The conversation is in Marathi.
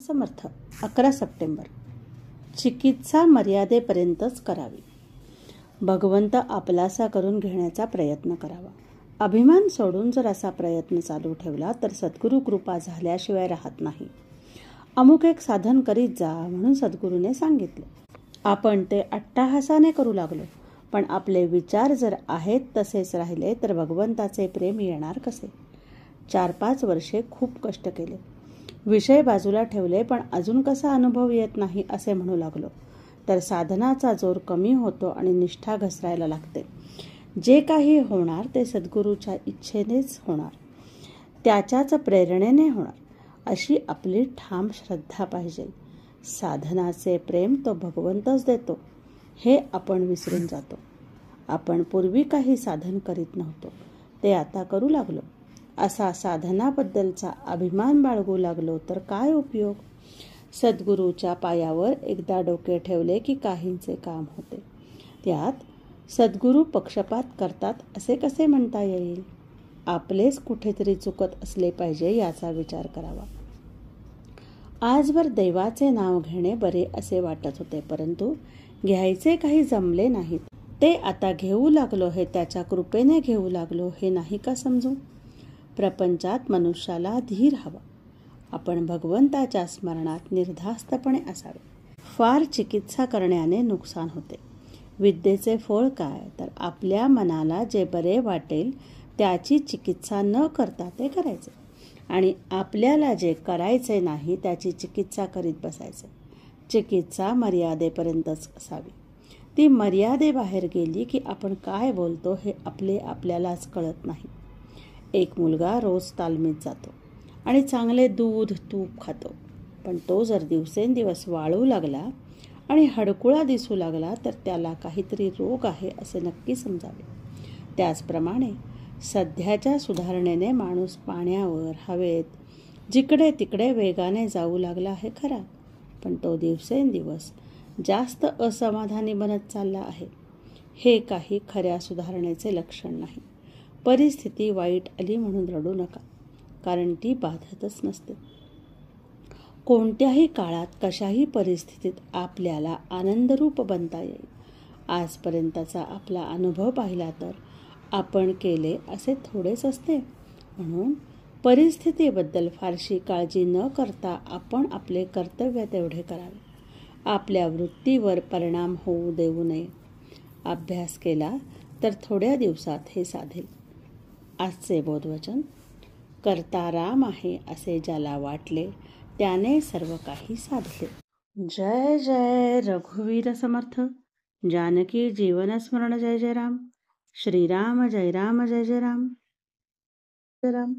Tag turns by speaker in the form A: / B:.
A: समर्थ 11 सप्टेंबर. चिकित्सा मर्यादेपर्यंतच करावी. भगवंत आपलासा करून घेण्याचा प्रयत्न करावा. अभिमान सोडून जर असा प्रयत्न चालू ठेवला तर सद्गुरू कृपा झाल्याशिवाय राहत नाही. अमुक एक साधन करीत जा म्हणून सद्गुरूने सांगितले. आपण ते अट्टाहासाने करू लागलो, पण आपले विचार जर आहेत तसेच राहिले तर भगवंताचे प्रेम येणार कसे? 4-5 वर्षे खूप कष्ट केले, विषय बाजूला ठेवले, पण अजून कसा अनुभव येत नाही असे म्हणू लागलो तर साधनाचा जोर कमी होतो आणि निष्ठा घसरायला लागते. जे काही होणार ते सद्गुरूच्या इच्छेनेच होणार, त्याच्याच प्रेरणेने होणार, अशी आपली ठाम श्रद्धा पाहिजे. साधनाचे प्रेम तो भगवंतच देतो हे आपण विसरून जातो. आपण पूर्वी काही साधन करीत नव्हतो, ते आता करू लागलो. असा साधनाबद्दलचा अभिमान बाळगू लागलो तर काय उपयोग? सद्गुरूच्या पायावर एकदा डोके ठेवले की काहींचे काम होते. त्यात सद्गुरू पक्षपात करतात असे कसे म्हणता येईल? आपलेच कुठेतरी चुकत असले पाहिजे याचा विचार करावा. आजवर देवाचे नाव घेणे बरे असे वाटत होते, परंतु घ्यायचे काही जमले नाहीत. ते आता घेऊ लागलो हे त्याच्या कृपेने घेऊ लागलो हे नाही का समजू? प्रपंचात मनुष्याला धीर हवा. आपण भगवंताच्या स्मरणात निर्धास्तपणे असावे. फार चिकित्सा करण्याने नुकसान होते. विद्येचे फळ काय? तर आपल्या मनाला जे बरे वाटेल त्याची चिकित्सा न करता ते करायचे आणि आपल्याला जे करायचे नाही त्याची चिकित्सा करीत बसायचे. चिकित्सा मर्यादेपर्यंतच असावी. ती मर्यादेबाहेर गेली की आपण काय बोलतो हे आपल्यालाच कळत नाही. एक मुलगा रोज तालमीत जातो आणि चांगले दूध तूप खातो, पण तो जर दिवसेंदिवस वाळू लागला आणि हडकुळा दिसू लागला तर त्याला काहीतरी रोग आहे असे नक्की समजावे. त्याचप्रमाणे सध्याच्या सुधारणेने माणूस पाण्यावर, हवेत, जिकडे तिकडे वेगाने जाऊ लागला आहे खरा, पण तो दिवसेंदिवस जास्त असमाधानी बनत चालला आहे. हे काही खऱ्या सुधारणेचे लक्षण नाही. परिस्थिती वाईट आली म्हणून रडू नका, कारण ती बाधतच नसते. कोणत्याही काळात कशाही परिस्थितीत आपल्याला आनंदरूप बनता येईल. आजपर्यंतचा आपला अनुभव पाहिला तर आपण केले असे थोडेच असते. म्हणून परिस्थितीबद्दल फारशी काळजी न करता आपण आपले कर्तव्य तेवढे करावे. आपल्या वृत्तीवर परिणाम होऊ देऊ नये. अभ्यास केला तर थोड्या दिवसात हे साधेल. आजचे बोधवचन: कर्ता राम आहे असे ज्याला वाटले त्याने सर्व काही साधले. जय जय रघुवीर समर्थ. जानकी जीवन स्मरण. जय जय राम. श्रीराम जय राम. जय जय राम. जय राम.